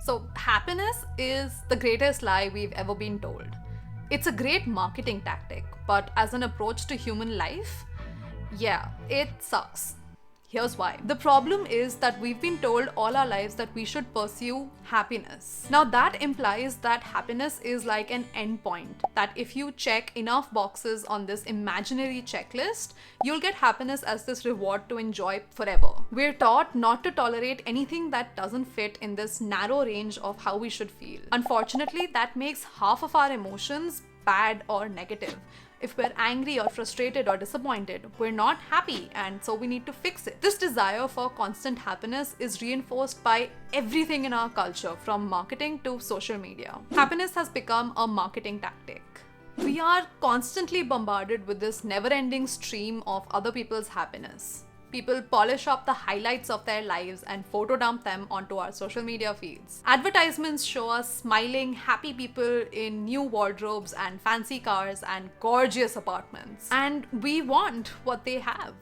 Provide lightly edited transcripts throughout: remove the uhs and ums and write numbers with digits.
So, happiness is the greatest lie we've ever been told. It's a great marketing tactic, but as an approach to human life, yeah, it sucks. Here's why. The problem is that we've been told all our lives that we should pursue happiness. Now, that implies that happiness is like an endpoint, that if you check enough boxes on this imaginary checklist, you'll get happiness as this reward to enjoy forever. We're taught not to tolerate anything that doesn't fit in this narrow range of how we should feel. Unfortunately, that makes half of our emotions bad or negative. If we're angry or frustrated or disappointed, we're not happy, and so we need to fix it. This desire for constant happiness is reinforced by everything in our culture, from marketing to social media. Happiness has become a marketing tactic. We are constantly bombarded with this never-ending stream of other people's happiness. People polish up the highlights of their lives and photo dump them onto our social media feeds. Advertisements show us smiling, happy people in new wardrobes and fancy cars and gorgeous apartments. And we want what they have.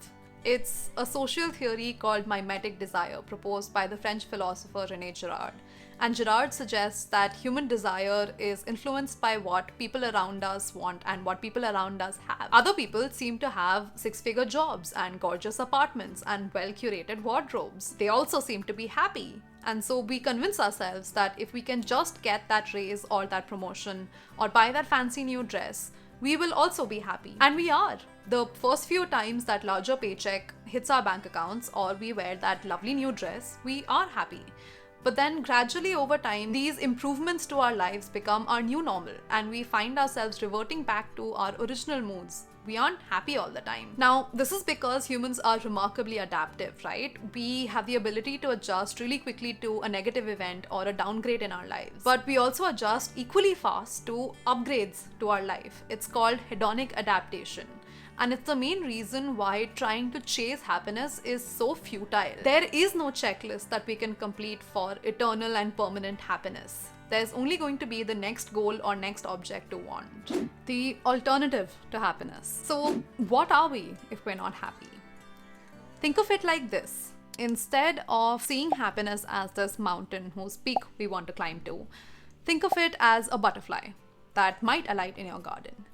It's a social theory called mimetic desire, proposed by the French philosopher René Girard. And Girard suggests that human desire is influenced by what people around us want and what people around us have. Other people seem to have six-figure jobs and gorgeous apartments and well-curated wardrobes. They also seem to be happy. And so we convince ourselves that if we can just get that raise or that promotion or buy that fancy new dress, we will also be happy. And we are. The first few times that larger paycheck hits our bank accounts or we wear that lovely new dress, we are happy. But then gradually over time, these improvements to our lives become our new normal and we find ourselves reverting back to our original moods. We aren't happy all the time. Now, this is because humans are remarkably adaptive, right? We have the ability to adjust really quickly to a negative event or a downgrade in our lives. But we also adjust equally fast to upgrades to our life. It's called hedonic adaptation. And it's the main reason why trying to chase happiness is so futile. There is no checklist that we can complete for eternal and permanent happiness. There's only going to be the next goal or next object to want. The alternative to happiness. So, what are we if we're not happy? Think of it like this. Instead of seeing happiness as this mountain whose peak we want to climb to, think of it as a butterfly that might alight in your garden.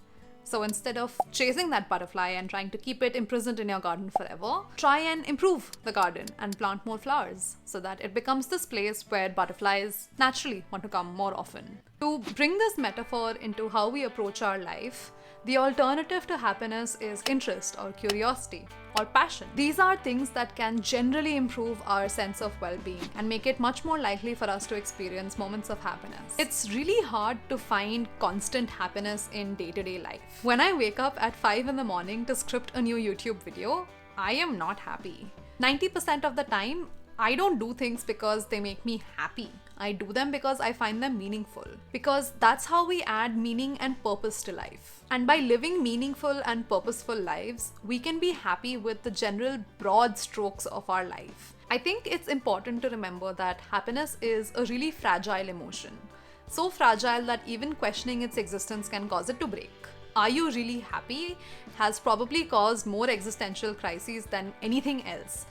So instead of chasing that butterfly and trying to keep it imprisoned in your garden forever, try and improve the garden and plant more flowers so that it becomes this place where butterflies naturally want to come more often. To bring this metaphor into how we approach our life, the alternative to happiness is interest or curiosity or passion. These are things that can generally improve our sense of well-being and make it much more likely for us to experience moments of happiness. It's really hard to find constant happiness in day-to-day life. When I wake up at 5 in the morning to script a new YouTube video, I am not happy. 90% of the time, I don't do things because they make me happy. I do them because I find them meaningful. Because that's how we add meaning and purpose to life. And by living meaningful and purposeful lives, we can be happy with the general broad strokes of our life. I think it's important to remember that happiness is a really fragile emotion. So fragile that even questioning its existence can cause it to break. Are you really happy? Has probably caused more existential crises than anything else.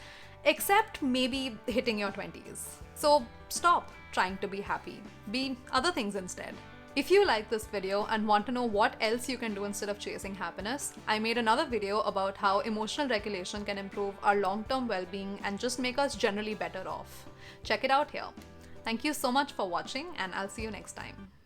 Except maybe hitting your 20s. So stop trying to be happy. Be other things instead. If you like this video and want to know what else you can do instead of chasing happiness, I made another video about how emotional regulation can improve our long-term well-being and just make us generally better off. Check it out here. Thank you so much for watching and I'll see you next time.